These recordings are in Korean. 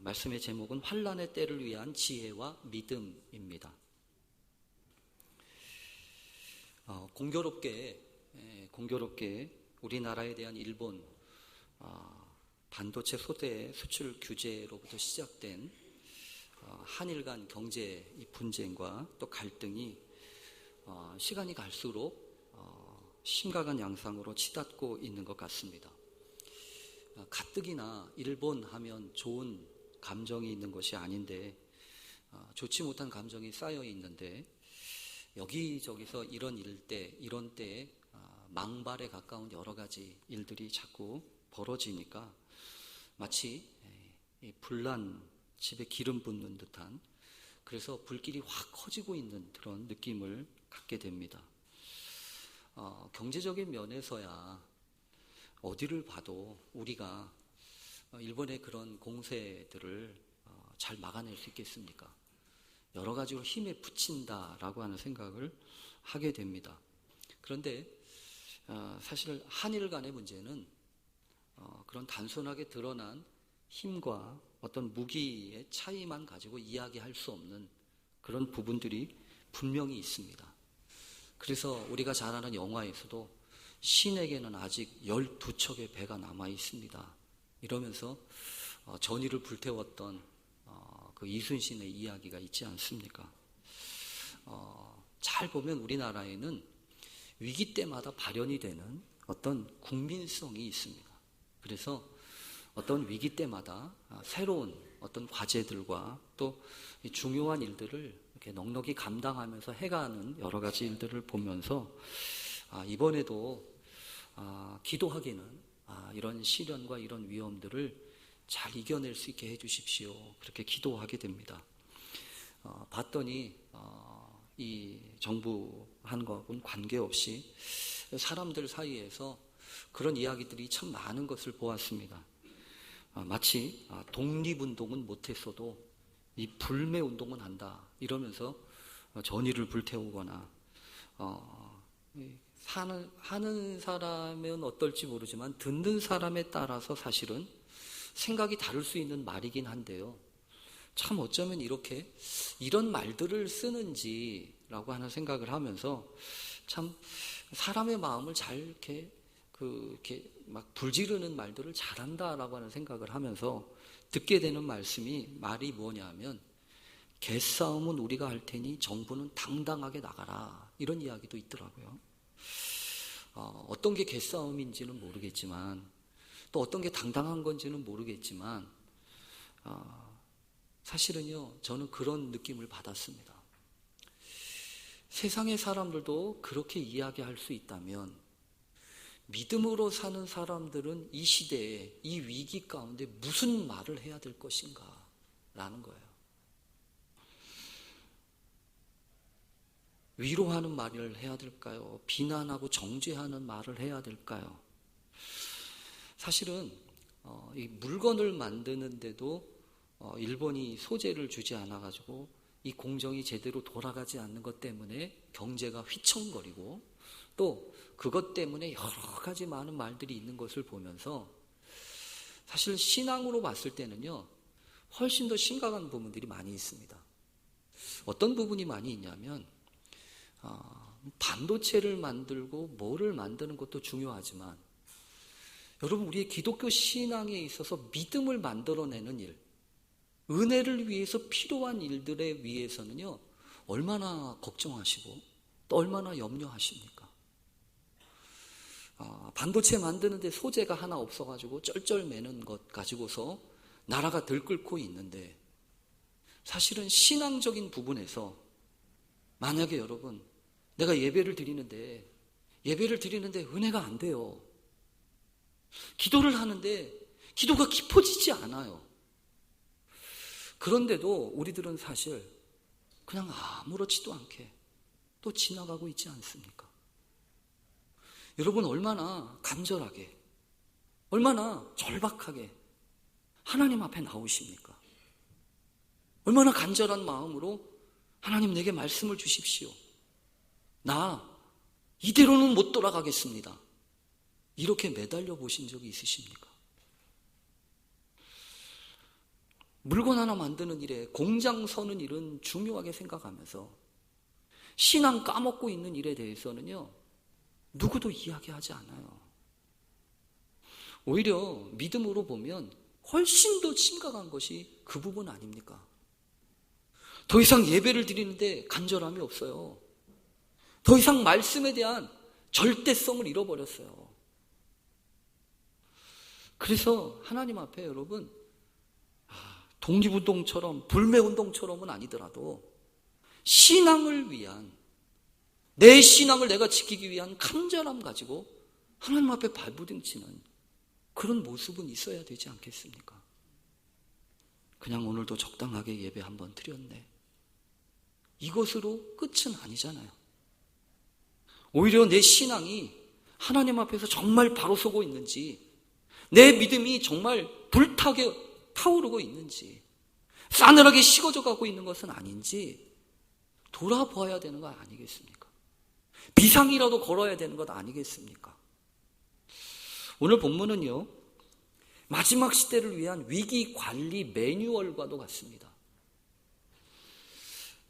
말씀의 제목은 환난의 때를 위한 지혜와 믿음입니다. 공교롭게 우리나라에 대한 일본 반도체 소재 수출 규제로부터 시작된 한일 간 경제 분쟁과 또 갈등이 시간이 갈수록 심각한 양상으로 치닫고 있는 것 같습니다. 가뜩이나 일본 하면 좋은 감정이 있는 것이 아닌데 좋지 못한 감정이 쌓여 있는데 여기저기서 이런 때에 망발에 가까운 여러 가지 일들이 자꾸 벌어지니까 마치 불난 집에 기름 붓는 듯한, 그래서 불길이 확 커지고 있는 그런 느낌을 갖게 됩니다. 경제적인 면에서야 어디를 봐도 우리가 일본의 그런 공세들을 잘 막아낼 수 있겠습니까? 여러 가지로 힘에 부친다라고 하는 생각을 하게 됩니다. 그런데 사실 한일 간의 문제는 그런 단순하게 드러난 힘과 어떤 무기의 차이만 가지고 이야기할 수 없는 그런 부분들이 분명히 있습니다. 그래서 우리가 잘 아는 영화에서도 신에게는 아직 12척의 배가 남아 있습니다. 이러면서 전의를 불태웠던 그 이순신의 이야기가 있지 않습니까? 잘 보면 우리나라에는 위기 때마다 발현이 되는 어떤 국민성이 있습니다. 그래서 어떤 위기 때마다 새로운 어떤 과제들과 또 중요한 일들을 이렇게 넉넉히 감당하면서 해가는 여러 가지 일들을 보면서 이번에도 기도하기는 이런 시련과 이런 위험들을 잘 이겨낼 수 있게 해주십시오. 그렇게 기도하게 됩니다. 봤더니 이 정부 한 것은 관계없이 사람들 사이에서 그런 이야기들이 참 많은 것을 보았습니다. 마치 독립운동은 못했어도 이 불매운동은 한다 이러면서 전의를 불태우거나 하는 사람은 어떨지 모르지만 듣는 사람에 따라서 사실은 생각이 다를 수 있는 말이긴 한데요. 참 어쩌면 이런 말들을 쓰는지라고 하는 생각을 하면서 참 사람의 마음을 잘 이렇게 막 불지르는 말들을 잘한다라고 하는 생각을 하면서 듣게 되는 말이 뭐냐면, 개싸움은 우리가 할 테니 정부는 당당하게 나가라, 이런 이야기도 있더라고요. 어떤 게 개싸움인지는 모르겠지만 또 어떤 게 당당한 건지는 모르겠지만 사실은요, 저는 그런 느낌을 받았습니다. 세상의 사람들도 그렇게 이야기할 수 있다면 믿음으로 사는 사람들은 이 시대에 이 위기 가운데 무슨 말을 해야 될 것인가 라는 거예요. 위로하는 말을 해야 될까요? 비난하고 정죄하는 말을 해야 될까요? 사실은 이 물건을 만드는데도 일본이 소재를 주지 않아가지고 이 공정이 제대로 돌아가지 않는 것 때문에 경제가 휘청거리고, 또 그것 때문에 여러 가지 많은 말들이 있는 것을 보면서 사실 신앙으로 봤을 때는요, 훨씬 더 심각한 부분들이 많이 있습니다. 어떤 부분이 많이 있냐면 반도체를 만들고 뭐를 만드는 것도 중요하지만 여러분, 우리의 기독교 신앙에 있어서 믿음을 만들어내는 일, 은혜를 위해서 필요한 일들에 위해서는요, 얼마나 걱정하시고 또 얼마나 염려하십니까? 반도체 만드는데 소재가 하나 없어가지고 쩔쩔매는 것 가지고서 나라가 들끓고 있는데, 사실은 신앙적인 부분에서 만약에 여러분, 내가 예배를 드리는데 은혜가 안 돼요. 기도를 하는데 기도가 깊어지지 않아요. 그런데도 우리들은 사실 그냥 아무렇지도 않게 또 지나가고 있지 않습니까? 여러분, 얼마나 간절하게, 얼마나 절박하게 하나님 앞에 나오십니까? 얼마나 간절한 마음으로 하나님, 내게 말씀을 주십시오. 나 이대로는 못 돌아가겠습니다. 이렇게 매달려 보신 적이 있으십니까? 물건 하나 만드는 일에, 공장 서는 일은 중요하게 생각하면서 신앙 까먹고 있는 일에 대해서는요, 누구도 이야기하지 않아요. 오히려 믿음으로 보면 훨씬 더 심각한 것이 그 부분 아닙니까? 더 이상 예배를 드리는데 간절함이 없어요. 더 이상 말씀에 대한 절대성을 잃어버렸어요. 그래서 하나님 앞에 여러분, 독립운동처럼 불매운동처럼은 아니더라도 신앙을 위한, 내 신앙을 내가 지키기 위한 간절함 가지고 하나님 앞에 발부둥치는 그런 모습은 있어야 되지 않겠습니까? 그냥 오늘도 적당하게 예배 한번 드렸네, 이것으로 끝은 아니잖아요. 오히려 내 신앙이 하나님 앞에서 정말 바로 서고 있는지, 내 믿음이 정말 불타게 타오르고 있는지, 싸늘하게 식어져 가고 있는 것은 아닌지 돌아보아야 되는 거 아니겠습니까? 비상이라도 걸어야 되는 것 아니겠습니까? 오늘 본문은요, 마지막 시대를 위한 위기 관리 매뉴얼과도 같습니다.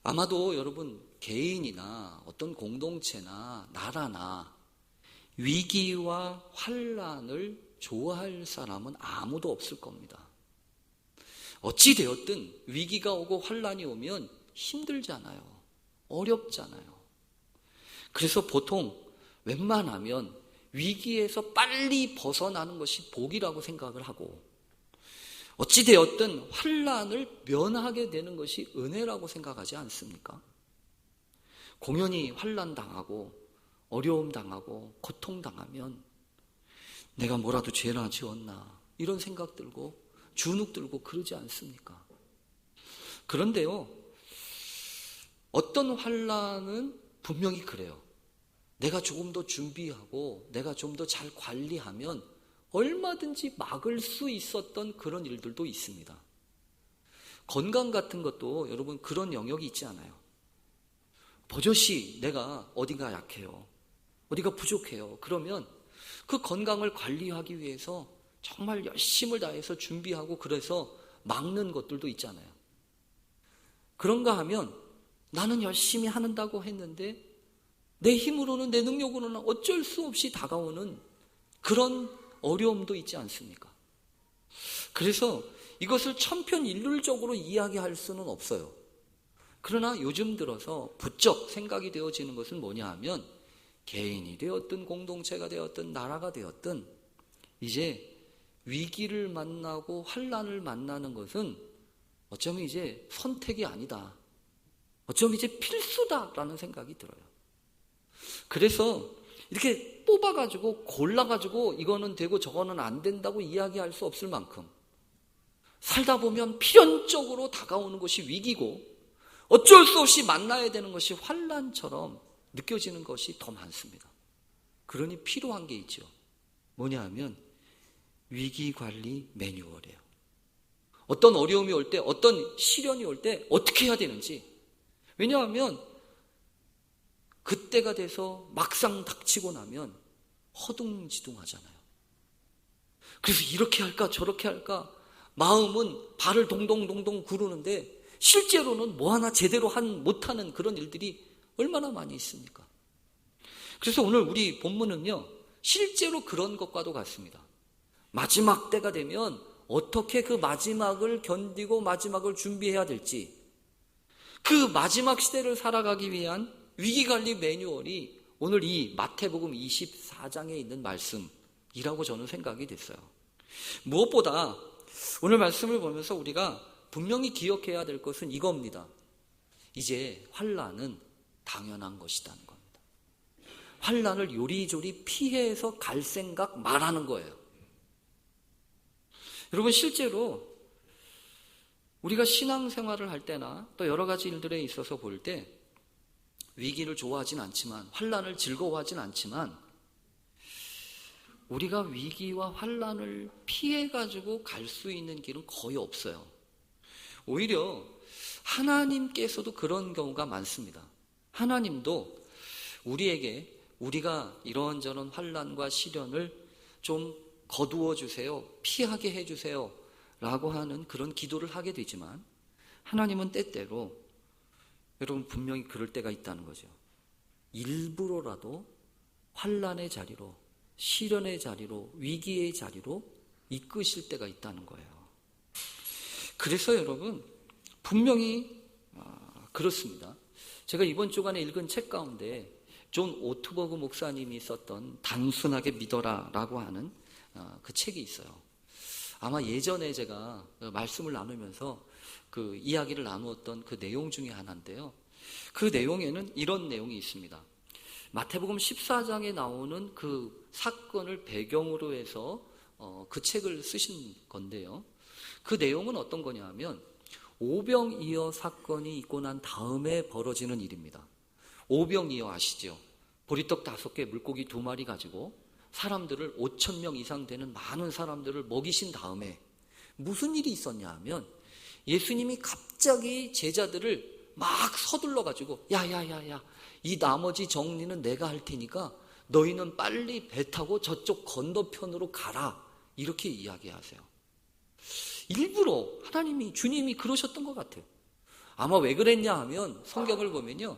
아마도 여러분, 개인이나 어떤 공동체나 나라나 위기와 환난을 좋아할 사람은 아무도 없을 겁니다. 어찌 되었든 위기가 오고 환난이 오면 힘들잖아요. 어렵잖아요. 그래서 보통 웬만하면 위기에서 빨리 벗어나는 것이 복이라고 생각을 하고, 어찌 되었든 환난을 면하게 되는 것이 은혜라고 생각하지 않습니까? 공연히 환난 당하고 어려움 당하고 고통 당하면 내가 뭐라도 죄나 지었나 이런 생각 들고 주눅 들고 그러지 않습니까? 그런데요, 어떤 환난은 분명히 그래요. 내가 조금 더 준비하고 내가 좀 더 잘 관리하면 얼마든지 막을 수 있었던 그런 일들도 있습니다. 건강 같은 것도 여러분 그런 영역이 있지 않아요? 버젓이 내가 어디가 약해요, 어디가 부족해요, 그러면 그 건강을 관리하기 위해서 정말 열심을 다해서 준비하고 그래서 막는 것들도 있잖아요. 그런가 하면 나는 열심히 한다고 했는데 내 힘으로는, 내 능력으로는 어쩔 수 없이 다가오는 그런 어려움도 있지 않습니까? 그래서 이것을 천편일률적으로 이야기할 수는 없어요. 그러나 요즘 들어서 부쩍 생각이 되어지는 것은 뭐냐 하면, 개인이 되었든 공동체가 되었든 나라가 되었든 이제 위기를 만나고 환난을 만나는 것은 어쩌면 이제 선택이 아니다, 어쩌면 이제 필수다라는 생각이 들어요. 그래서 이렇게 뽑아가지고 골라가지고 이거는 되고 저거는 안 된다고 이야기할 수 없을 만큼 살다 보면 필연적으로 다가오는 것이 위기고 어쩔 수 없이 만나야 되는 것이 환난처럼 느껴지는 것이 더 많습니다. 그러니 필요한 게 있죠. 뭐냐 하면 위기관리 매뉴얼이에요. 어떤 어려움이 올 때, 어떤 시련이 올 때 어떻게 해야 되는지. 왜냐하면 그때가 돼서 막상 닥치고 나면 허둥지둥하잖아요. 그래서 이렇게 할까 저렇게 할까 마음은 발을 동동동동 구르는데 실제로는 뭐 하나 제대로 못하는 그런 일들이 얼마나 많이 있습니까? 그래서 오늘 우리 본문은요, 실제로 그런 것과도 같습니다. 마지막 때가 되면 어떻게 그 마지막을 견디고 마지막을 준비해야 될지, 그 마지막 시대를 살아가기 위한 위기관리 매뉴얼이 오늘 이 마태복음 24장에 있는 말씀이라고 저는 생각이 됐어요. 무엇보다 오늘 말씀을 보면서 우리가 분명히 기억해야 될 것은 이겁니다. 이제 환난은 당연한 것이라는 겁니다. 환난을 요리조리 피해서 갈 생각 말하는 거예요. 여러분, 실제로 우리가 신앙생활을 할 때나 또 여러 가지 일들에 있어서 볼 때 위기를 좋아하진 않지만, 환난을 즐거워하진 않지만, 우리가 위기와 환난을 피해가지고 갈 수 있는 길은 거의 없어요. 오히려 하나님께서도 그런 경우가 많습니다. 하나님도 우리에게 우리가 이런저런 환난과 시련을 좀 거두어 주세요, 피하게 해주세요 라고 하는 그런 기도를 하게 되지만 하나님은 때때로 여러분 분명히 그럴 때가 있다는 거죠. 일부러라도 환난의 자리로, 시련의 자리로, 위기의 자리로 이끄실 때가 있다는 거예요. 그래서 여러분 분명히 그렇습니다. 제가 이번 주간에 읽은 책 가운데 존 오트버그 목사님이 썼던 단순하게 믿어라 라고 하는 그 책이 있어요. 아마 예전에 제가 말씀을 나누면서 그 이야기를 나누었던 그 내용 중에 하나인데요. 그 내용에는 이런 내용이 있습니다. 마태복음 14장에 나오는 그 사건을 배경으로 해서 그 책을 쓰신 건데요. 그 내용은 어떤 거냐 하면 오병이어 사건이 있고 난 다음에 벌어지는 일입니다. 오병이어 아시죠? 보리떡 5개, 물고기 2마리 가지고 사람들을 5,000명 이상 되는 많은 사람들을 먹이신 다음에 무슨 일이 있었냐 하면 예수님이 갑자기 제자들을 막 서둘러 가지고 야야야야 이 나머지 정리는 내가 할 테니까 너희는 빨리 배 타고 저쪽 건너편으로 가라 이렇게 이야기하세요. 일부러 하나님이 주님이 그러셨던 것 같아요. 아마 왜 그랬냐 하면 성경을 보면요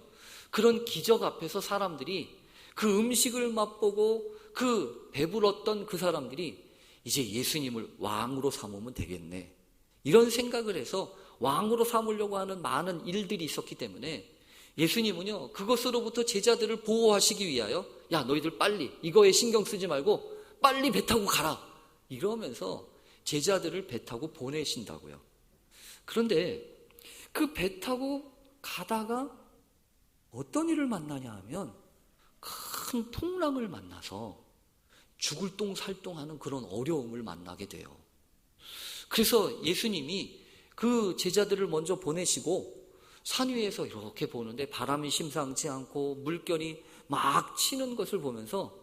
그런 기적 앞에서 사람들이 그 음식을 맛보고 그 배불렀던 그 사람들이 이제 예수님을 왕으로 삼으면 되겠네 이런 생각을 해서 왕으로 삼으려고 하는 많은 일들이 있었기 때문에 예수님은요 그것으로부터 제자들을 보호하시기 위하여 야 너희들 빨리 이거에 신경 쓰지 말고 빨리 배 타고 가라 이러면서 제자들을 배 타고 보내신다고요. 그런데 그 배 타고 가다가 어떤 일을 만나냐 하면 큰 풍랑을 만나서 죽을 똥살똥하는 그런 어려움을 만나게 돼요. 그래서 예수님이 그 제자들을 먼저 보내시고 산 위에서 이렇게 보는데 바람이 심상치 않고 물결이 막 치는 것을 보면서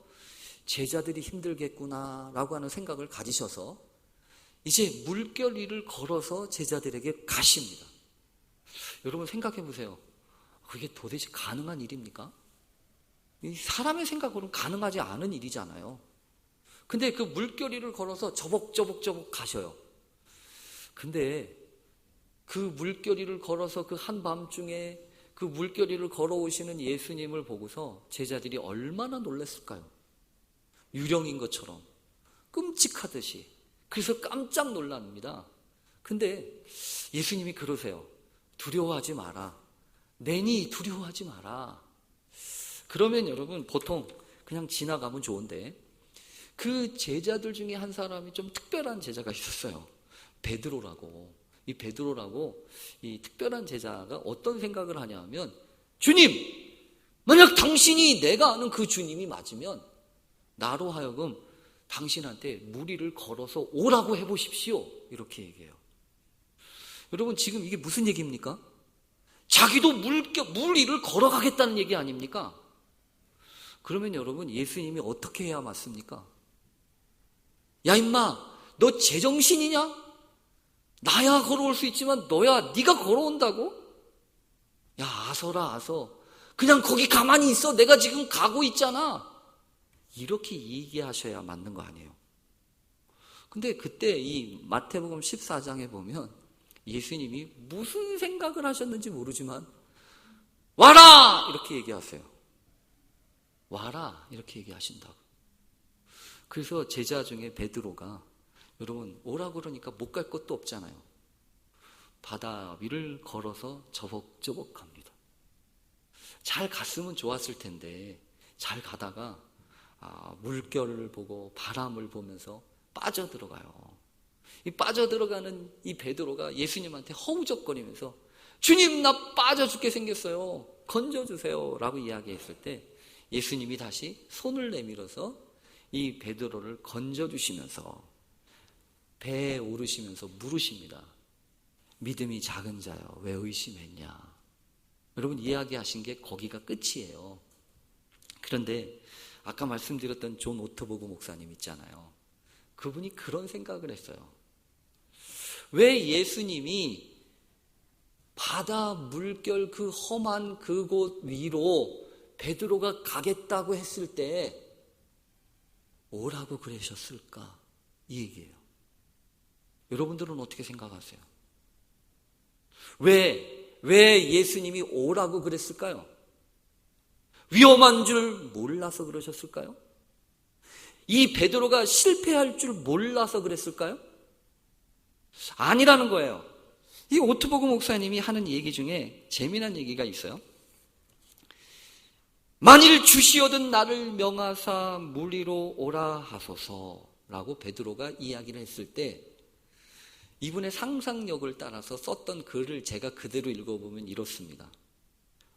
제자들이 힘들겠구나라고 하는 생각을 가지셔서 이제 물결 위를 걸어서 제자들에게 가십니다. 여러분 생각해 보세요. 그게 도대체 가능한 일입니까? 사람의 생각으로는 가능하지 않은 일이잖아요. 근데 그 물결 위를 걸어서 저벅저벅 가셔요. 근데 그 물결 위를 걸어서 그 한밤중에 그 물결 위를 걸어오시는 예수님을 보고서 제자들이 얼마나 놀랐을까요? 유령인 것처럼 끔찍하듯이. 그래서 깜짝 놀랍니다. 근데 예수님이 그러세요. 두려워하지 마라. 내니 두려워하지 마라. 그러면 여러분 보통 그냥 지나가면 좋은데 그 제자들 중에 한 사람이 좀 특별한 제자가 있었어요. 베드로라고. 이 베드로라고 이 특별한 제자가 어떤 생각을 하냐 하면 주님! 만약 당신이 내가 아는 그 주님이 맞으면 나로 하여금 당신한테 무리를 걸어서 오라고 해보십시오. 이렇게 얘기해요. 여러분 지금 이게 무슨 얘기입니까? 자기도 무리를 걸어가겠다는 얘기 아닙니까? 그러면 여러분 예수님이 어떻게 해야 맞습니까? 야 임마 너 제정신이냐? 나야 걸어올 수 있지만 너야 네가 걸어온다고? 야 아서라 아서 그냥 거기 가만히 있어. 내가 지금 가고 있잖아. 이렇게 얘기하셔야 맞는 거 아니에요. 근데 그때 이 마태복음 14장에 보면 예수님이 무슨 생각을 하셨는지 모르지만 와라! 이렇게 얘기하세요. 와라! 이렇게 얘기하신다고. 그래서 제자 중에 베드로가 여러분 오라고 그러니까 못 갈 것도 없잖아요. 바다 위를 걸어서 저벅저벅 갑니다. 잘 갔으면 좋았을 텐데 잘 가다가 물결을 보고 바람을 보면서 빠져들어가요. 이 빠져들어가는 이 베드로가 예수님한테 허우적거리면서 주님 나 빠져 죽게 생겼어요. 건져주세요 라고 이야기했을 때 예수님이 다시 손을 내밀어서 이 베드로를 건져주시면서 배에 오르시면서 물으십니다. 믿음이 작은 자여 왜 의심했냐. 여러분 이야기하신 게 거기가 끝이에요. 그런데 아까 말씀드렸던 존 오트버그 목사님 있잖아요. 그분이 그런 생각을 했어요. 왜 예수님이 바다 물결 그 험한 그곳 위로 베드로가 가겠다고 했을 때 오라고 그러셨을까? 이 얘기예요. 여러분들은 어떻게 생각하세요? 왜 예수님이 오라고 그랬을까요? 위험한 줄 몰라서 그러셨을까요? 이 베드로가 실패할 줄 몰라서 그랬을까요? 아니라는 거예요. 이 오트버그 목사님이 하는 얘기 중에 재미난 얘기가 있어요. 만일 주시오든 나를 명하사 무리로 오라 하소서라고 베드로가 이야기를 했을 때 이분의 상상력을 따라서 썼던 글을 제가 그대로 읽어보면 이렇습니다.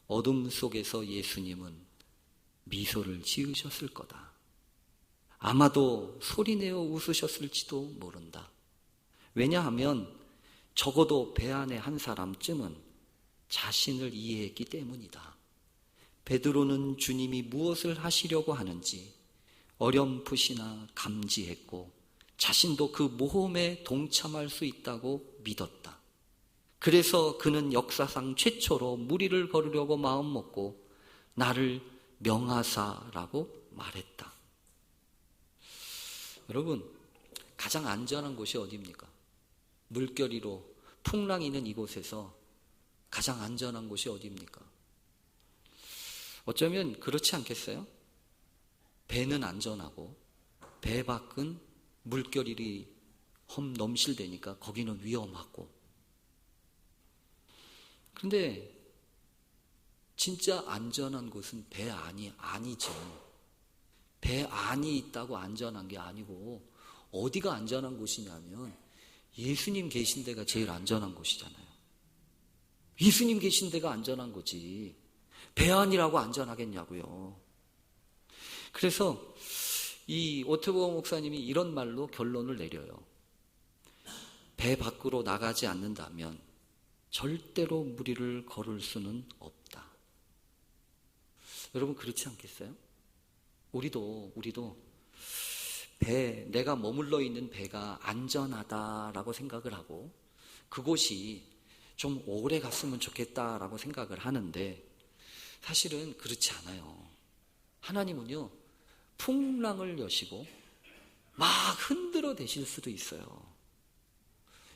어둠 속에서 예수님은 미소를 지으셨을 거다. 아마도 소리내어 웃으셨을지도 모른다. 왜냐하면 적어도 배 안에 한 사람쯤은 자신을 이해했기 때문이다. 베드로는 주님이 무엇을 하시려고 하는지 어렴풋이나 감지했고 자신도 그 모험에 동참할 수 있다고 믿었다. 그래서 그는 역사상 최초로 무리를 거르려고 마음먹고 나를 명하사라고 말했다. 여러분, 가장 안전한 곳이 어디입니까? 물결이로 풍랑이 있는 이곳에서 가장 안전한 곳이 어디입니까? 어쩌면 그렇지 않겠어요? 배는 안전하고 배 밖은 물결이 넘실대니까 거기는 위험하고. 그런데 진짜 안전한 곳은 배 안이 아니죠. 배 안이 있다고 안전한 게 아니고 어디가 안전한 곳이냐면 예수님 계신 데가 제일 안전한 곳이잖아요. 예수님 계신 데가 안전한 거지. 배 안이라고 안전하겠냐고요. 그래서 이 오트버그 목사님이 이런 말로 결론을 내려요. 배 밖으로 나가지 않는다면 절대로 무리를 걸을 수는 없다. 여러분 그렇지 않겠어요? 우리도 내가 머물러 있는 배가 안전하다라고 생각을 하고 그곳이 좀 오래 갔으면 좋겠다라고 생각을 하는데 사실은 그렇지 않아요. 하나님은요, 풍랑을 여시고 막 흔들어 대실 수도 있어요.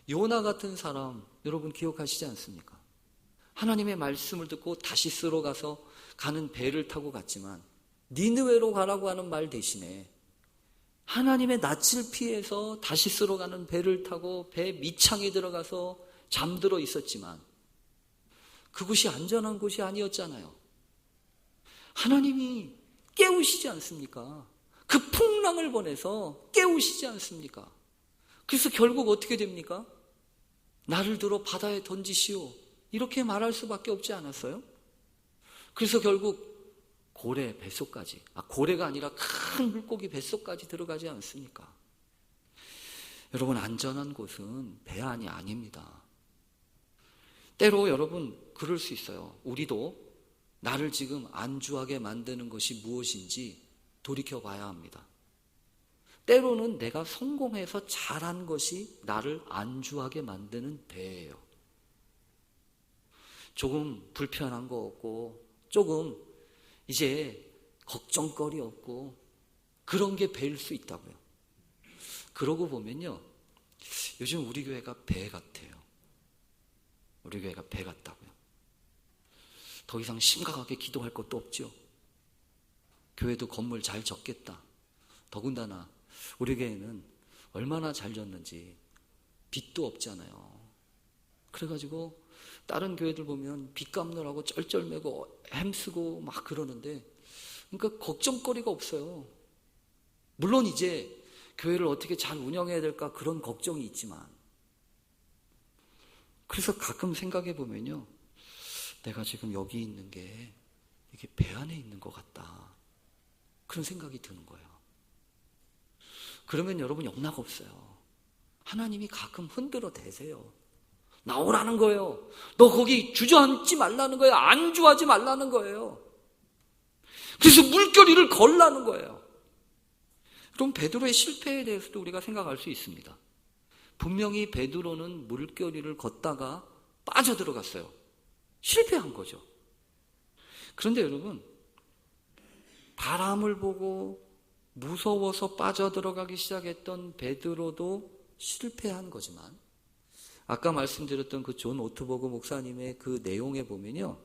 요나 같은 사람 여러분 기억하시지 않습니까? 하나님의 말씀을 듣고 다시스로 가는 배를 타고 갔지만 니느웨로 가라고 하는 말 대신에 하나님의 낯을 피해서 다시스로 가는 배를 타고 배 밑창에 들어가서 잠들어 있었지만 그곳이 안전한 곳이 아니었잖아요. 하나님이 깨우시지 않습니까? 그 풍랑을 보내서 깨우시지 않습니까? 그래서 결국 어떻게 됩니까? 나를 들어 바다에 던지시오. 이렇게 말할 수밖에 없지 않았어요? 그래서 결국 고래 뱃속까지, 고래가 아니라 큰 물고기 뱃속까지 들어가지 않습니까? 여러분 안전한 곳은 배 안이 아닙니다. 때로 여러분 그럴 수 있어요. 우리도 나를 지금 안주하게 만드는 것이 무엇인지 돌이켜봐야 합니다. 때로는 내가 성공해서 잘한 것이 나를 안주하게 만드는 배예요. 조금 불편한 거 없고 조금 이제 걱정거리 없고 그런 게 배일 수 있다고요. 그러고 보면요, 요즘 우리 교회가 배 같아요. 우리 교회가 배 같다고요. 더 이상 심각하게 기도할 것도 없죠. 교회도 건물 잘 졌겠다. 더군다나 우리 교회는 얼마나 잘 졌는지 빚도 없잖아요. 그래가지고 다른 교회들 보면 빚 갚느라고 쩔쩔매고 힘쓰고 막 그러는데 그러니까 걱정거리가 없어요. 물론 이제 교회를 어떻게 잘 운영해야 될까 그런 걱정이 있지만 그래서 가끔 생각해 보면요, 내가 지금 여기 있는 게 이게 배 안에 있는 것 같다 그런 생각이 드는 거예요. 그러면 여러분 영락 없어요. 하나님이 가끔 흔들어 대세요. 나오라는 거예요. 너 거기 주저앉지 말라는 거예요. 안주하지 말라는 거예요. 그래서 물결이를 걸라는 거예요. 그럼 베드로의 실패에 대해서도 우리가 생각할 수 있습니다. 분명히 베드로는 물결이를 걷다가 빠져들어갔어요. 실패한 거죠. 그런데 여러분, 바람을 보고 무서워서 빠져들어가기 시작했던 베드로도 실패한 거지만 아까 말씀드렸던 그 존 오트버그 목사님의 그 내용에 보면요,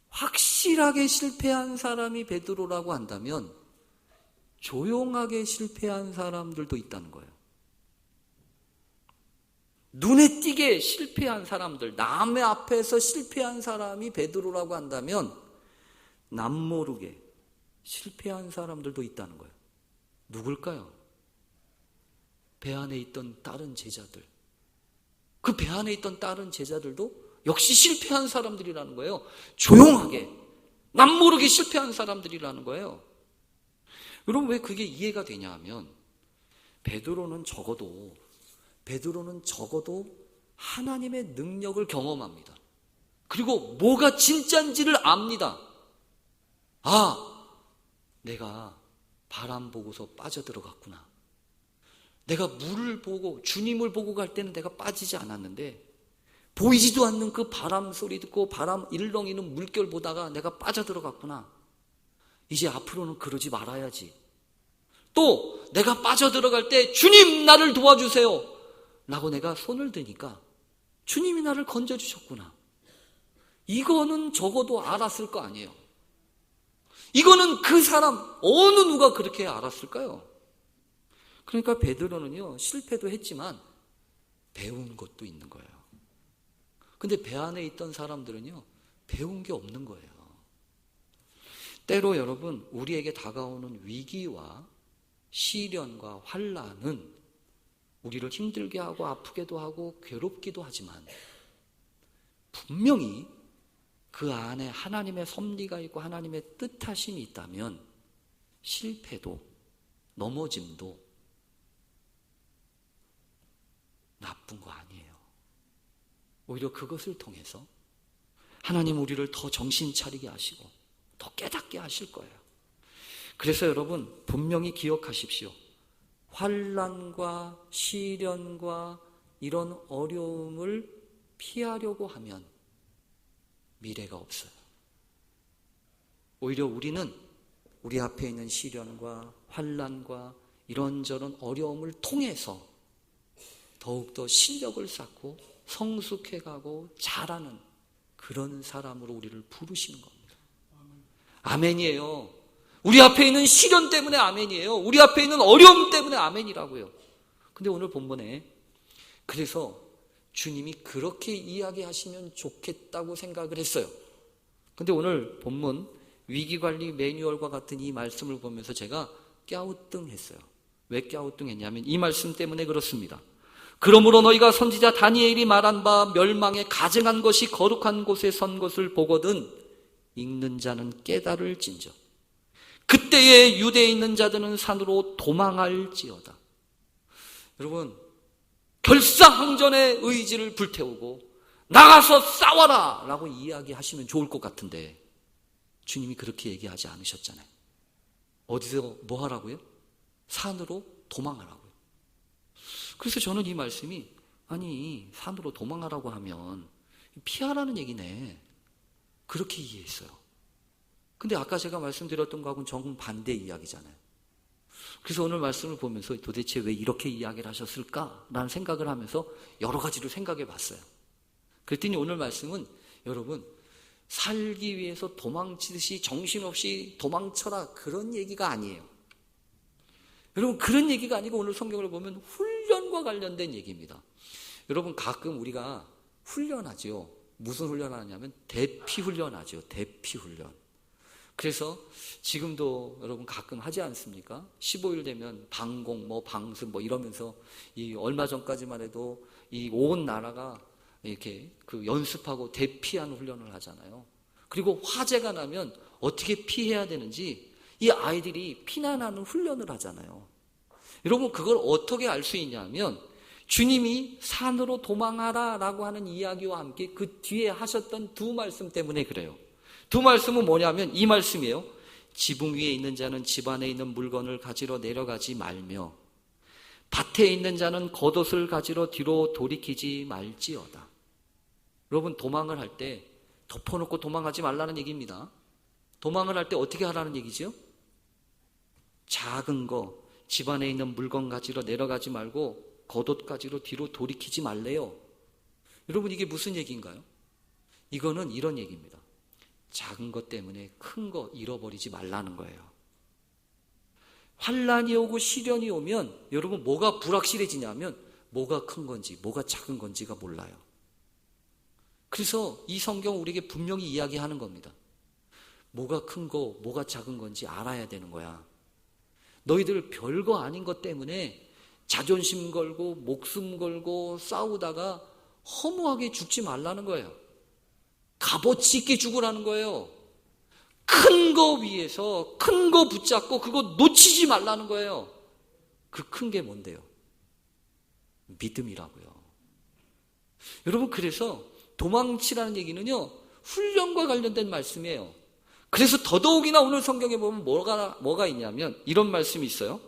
확실하게 실패한 사람이 베드로라고 한다면 조용하게 실패한 사람들도 있다는 거예요. 눈에 띄게 실패한 사람들, 남의 앞에서 실패한 사람이 베드로라고 한다면 남모르게 실패한 사람들도 있다는 거예요. 누굴까요? 배 안에 있던 다른 제자들. 그 배 안에 있던 다른 제자들도 역시 실패한 사람들이라는 거예요. 조용하게, 남모르게 실패한 사람들이라는 거예요. 여러분, 왜 그게 이해가 되냐 하면 베드로는 적어도 하나님의 능력을 경험합니다. 그리고 뭐가 진짜인지를 압니다. 아, 내가 바람 보고서 빠져들어갔구나. 내가 물을 보고, 주님을 보고 갈 때는 내가 빠지지 않았는데 보이지도 않는 그 바람 소리 듣고 바람 일렁이는 물결 보다가 내가 빠져들어갔구나. 이제 앞으로는 그러지 말아야지. 또 내가 빠져들어갈 때 주님 나를 도와주세요 라고 내가 손을 드니까 주님이 나를 건져주셨구나. 이거는 적어도 알았을 거 아니에요. 이거는 그 사람 어느 누가 그렇게 알았을까요? 그러니까 베드로는요, 실패도 했지만 배운 것도 있는 거예요. 근데 배 안에 있던 사람들은요, 배운 게 없는 거예요. 때로 여러분, 우리에게 다가오는 위기와 시련과 환난은 우리를 힘들게 하고 아프게도 하고 괴롭기도 하지만 분명히 그 안에 하나님의 섭리가 있고 하나님의 뜻하심이 있다면 실패도 넘어짐도 나쁜 거 아니에요. 오히려 그것을 통해서 하나님 우리를 더 정신 차리게 하시고 더 깨닫게 하실 거예요. 그래서 여러분, 분명히 기억하십시오. 환난과 시련과 이런 어려움을 피하려고 하면 미래가 없어요. 오히려 우리는 우리 앞에 있는 시련과 환난과 이런저런 어려움을 통해서 더욱더 실력을 쌓고 성숙해가고 잘하는 그런 사람으로 우리를 부르시는 겁니다. 아멘이에요. 우리 앞에 있는 시련 때문에 아멘이에요. 우리 앞에 있는 어려움 때문에 아멘이라고요. 근데 오늘 본문에 그래서 주님이 그렇게 이야기하시면 좋겠다고 생각을 했어요. 근데 오늘 본문 위기관리 매뉴얼과 같은 이 말씀을 보면서 제가 갸우뚱했어요. 왜 갸우뚱했냐면 이 말씀 때문에 그렇습니다. 그러므로 너희가 선지자 다니엘이 말한 바 멸망에 가증한 것이 거룩한 곳에 선 것을 보거든 읽는 자는 깨달을진저 그때에 유대에 있는 자들은 산으로 도망할지어다. 여러분, 결사항전의 의지를 불태우고 나가서 싸워라 라고 이야기하시면 좋을 것 같은데 주님이 그렇게 얘기하지 않으셨잖아요. 어디서 뭐 하라고요? 산으로 도망하라고요. 그래서 저는 이 말씀이 아니 산으로 도망하라고 하면 피하라는 얘기네, 그렇게 이해했어요. 근데 아까 제가 말씀드렸던 거하고는 정반대 이야기잖아요. 그래서 오늘 말씀을 보면서 도대체 왜 이렇게 이야기를 하셨을까라는 생각을 하면서 여러 가지를 생각해 봤어요. 그랬더니 오늘 말씀은 여러분, 살기 위해서 도망치듯이 정신없이 도망쳐라 그런 얘기가 아니에요. 여러분, 그런 얘기가 아니고 오늘 성경을 보면 훈련과 관련된 얘기입니다. 여러분, 가끔 우리가 훈련하죠. 무슨 훈련하냐면 대피 훈련하죠. 대피 훈련. 그래서 지금도 여러분 가끔 하지 않습니까? 15일 되면 방공, 방습 이러면서 이 얼마 전까지만 해도 이 온 나라가 이렇게 그 연습하고 대피하는 훈련을 하잖아요. 그리고 화재가 나면 어떻게 피해야 되는지 이 아이들이 피난하는 훈련을 하잖아요. 여러분, 그걸 어떻게 알 수 있냐면 주님이 산으로 도망하라 라고 하는 이야기와 함께 그 뒤에 하셨던 두 말씀 때문에 그래요. 두 말씀은 뭐냐면 이 말씀이에요. 지붕 위에 있는 자는 집 안에 있는 물건을 가지러 내려가지 말며 밭에 있는 자는 겉옷을 가지러 뒤로 돌이키지 말지어다. 여러분, 도망을 할 때 덮어놓고 도망하지 말라는 얘기입니다. 도망을 할 때 어떻게 하라는 얘기죠? 작은 거, 집안에 있는 물건 가지러 내려가지 말고 겉옷 가지러 뒤로 돌이키지 말래요. 여러분, 이게 무슨 얘기인가요? 이거는 이런 얘기입니다. 작은 것 때문에 큰 거 잃어버리지 말라는 거예요. 환난이 오고 시련이 오면 여러분 뭐가 불확실해지냐면 뭐가 큰 건지 뭐가 작은 건지가 몰라요. 그래서 이 성경 우리에게 분명히 이야기하는 겁니다. 뭐가 큰 거 뭐가 작은 건지 알아야 되는 거야. 너희들 별거 아닌 것 때문에 자존심 걸고 목숨 걸고 싸우다가 허무하게 죽지 말라는 거예요. 값어치 있게 죽으라는 거예요. 큰 거 위해서 큰 거 붙잡고 그거 놓치지 말라는 거예요. 그 큰 게 뭔데요? 믿음이라고요. 여러분, 그래서 도망치라는 얘기는요, 훈련과 관련된 말씀이에요. 그래서 더더욱이나 오늘 성경에 보면 뭐가 있냐면 이런 말씀이 있어요.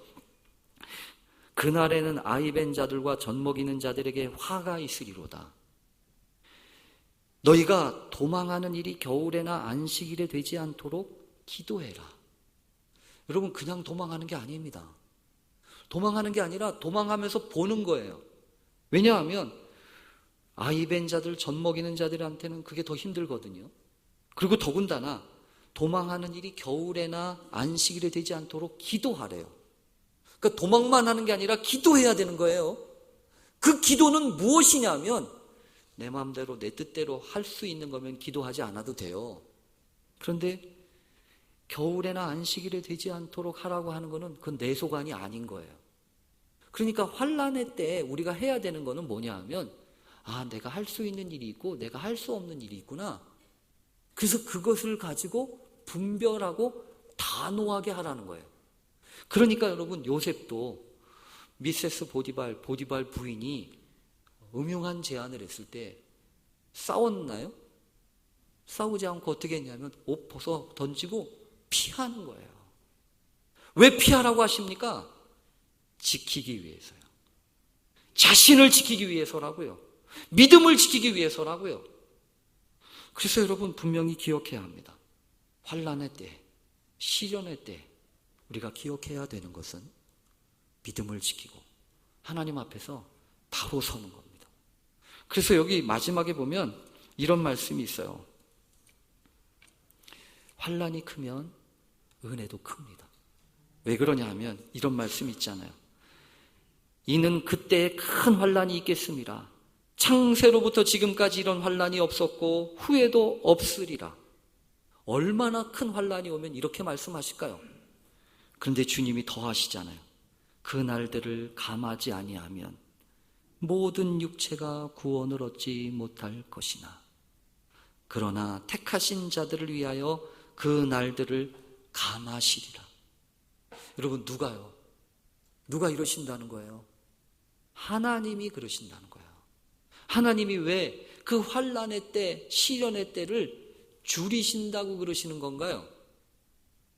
그날에는 아이 벤 자들과 젖 먹이는 자들에게 화가 있으리로다. 너희가 도망하는 일이 겨울에나 안식일에 되지 않도록 기도해라. 여러분, 그냥 도망하는 게 아닙니다. 도망하는 게 아니라 도망하면서 보는 거예요. 왜냐하면 아이 벤 자들, 젖 먹이는 자들한테는 그게 더 힘들거든요. 그리고 더군다나 도망하는 일이 겨울에나 안식일에 되지 않도록 기도하래요. 그러니까 도망만 하는 게 아니라 기도해야 되는 거예요. 그 기도는 무엇이냐면 내 마음대로 내 뜻대로 할 수 있는 거면 기도하지 않아도 돼요. 그런데 겨울에나 안식일에 되지 않도록 하라고 하는 거는 그건 내 소관이 아닌 거예요. 그러니까 환난의 때 우리가 해야 되는 거는 뭐냐 하면 내가 할 수 있는 일이 있고 내가 할 수 없는 일이 있구나. 그래서 그것을 가지고 분별하고 단호하게 하라는 거예요. 그러니까 여러분, 요셉도 미세스 보디발 부인이 음흉한 제안을 했을 때 싸웠나요? 싸우지 않고 어떻게 했냐면 옷 벗어 던지고 피하는 거예요. 왜 피하라고 하십니까? 지키기 위해서요. 자신을 지키기 위해서라고요. 믿음을 지키기 위해서라고요. 그래서 여러분, 분명히 기억해야 합니다. 환난의 때, 시련의 때 우리가 기억해야 되는 것은 믿음을 지키고 하나님 앞에서 바로 서는 겁니다. 그래서 여기 마지막에 보면 이런 말씀이 있어요. 환난이 크면 은혜도 큽니다. 왜 그러냐 하면 이런 말씀이 있잖아요. 이는 그때에 큰 환난이 있겠습니다. 창세로부터 지금까지 이런 환난이 없었고 후에도 없으리라. 얼마나 큰 환난이 오면 이렇게 말씀하실까요? 그런데 주님이 더 하시잖아요. 그 날들을 감하지 아니하면 모든 육체가 구원을 얻지 못할 것이나 그러나 택하신 자들을 위하여 그 날들을 감하시리라. 여러분, 누가요? 누가 이러신다는 거예요? 하나님이 그러신다는 거예요. 하나님이 왜 그 환난의 때, 시련의 때를 줄이신다고 그러시는 건가요?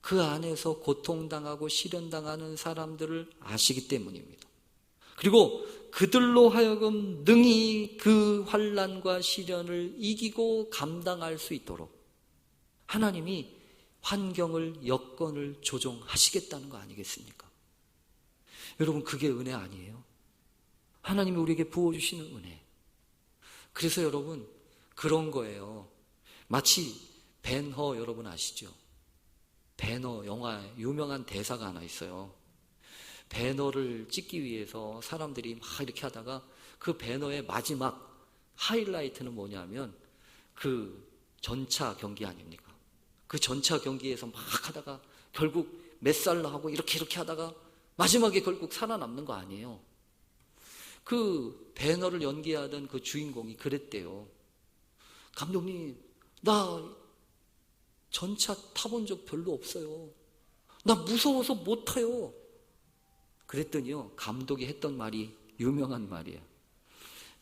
그 안에서 고통당하고 시련당하는 사람들을 아시기 때문입니다. 그리고 그들로 하여금 능히 그 환난과 시련을 이기고 감당할 수 있도록 하나님이 환경을, 여건을 조정하시겠다는 거 아니겠습니까? 여러분, 그게 은혜 아니에요? 하나님이 우리에게 부어주시는 은혜. 그래서 여러분, 그런 거예요. 마치 벤허 여러분 아시죠? 배너 영화에 유명한 대사가 하나 있어요. 배너를 찍기 위해서 사람들이 막 이렇게 하다가 그 배너의 마지막 하이라이트는 뭐냐면 그 전차 경기 아닙니까? 그 전차 경기에서 막 하다가 결국 맷살로 하고 이렇게 하다가 마지막에 결국 살아남는 거 아니에요. 그 배너를 연기하던 그 주인공이 그랬대요. 감독님, 나 전차 타본 적 별로 없어요. 나 무서워서 못 타요. 그랬더니요, 감독이 했던 말이 유명한 말이에요.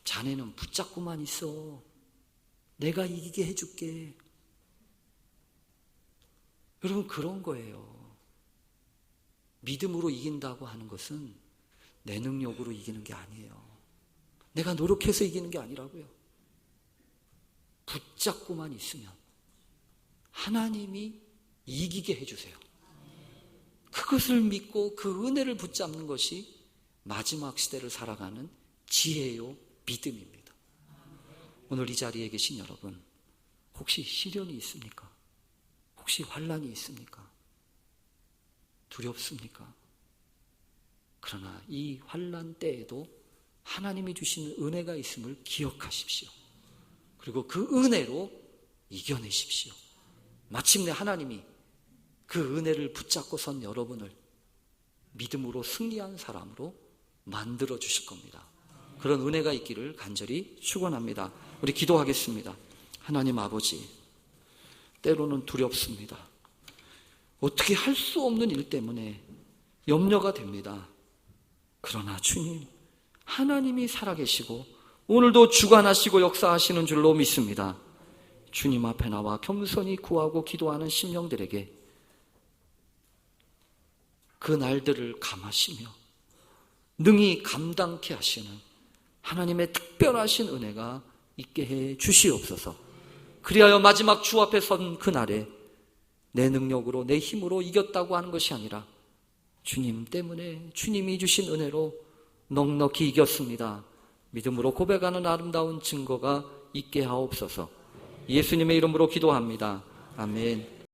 자네는 붙잡고만 있어. 내가 이기게 해줄게. 여러분, 그런 거예요. 믿음으로 이긴다고 하는 것은 내 능력으로 이기는 게 아니에요. 내가 노력해서 이기는 게 아니라고요. 붙잡고만 있으면 하나님이 이기게 해주세요. 그것을 믿고 그 은혜를 붙잡는 것이 마지막 시대를 살아가는 지혜요 믿음입니다. 오늘 이 자리에 계신 여러분, 혹시 시련이 있습니까? 혹시 환난이 있습니까? 두렵습니까? 그러나 이 환난 때에도 하나님이 주시는 은혜가 있음을 기억하십시오. 그리고 그 은혜로 이겨내십시오. 마침내 하나님이 그 은혜를 붙잡고 선 여러분을 믿음으로 승리한 사람으로 만들어 주실 겁니다. 그런 은혜가 있기를 간절히 축원합니다. 우리 기도하겠습니다. 하나님 아버지, 때로는 두렵습니다. 어떻게 할 수 없는 일 때문에 염려가 됩니다. 그러나 주님, 하나님이 살아계시고 오늘도 주관하시고 역사하시는 줄로 믿습니다. 주님 앞에 나와 겸손히 구하고 기도하는 심령들에게 그 날들을 감하시며 능히 감당케 하시는 하나님의 특별하신 은혜가 있게 해 주시옵소서. 그리하여 마지막 주 앞에 선 그날에 내 능력으로 내 힘으로 이겼다고 하는 것이 아니라 주님 때문에 주님이 주신 은혜로 넉넉히 이겼습니다. 믿음으로 고백하는 아름다운 증거가 있게 하옵소서. 예수님의 이름으로 기도합니다. 아멘.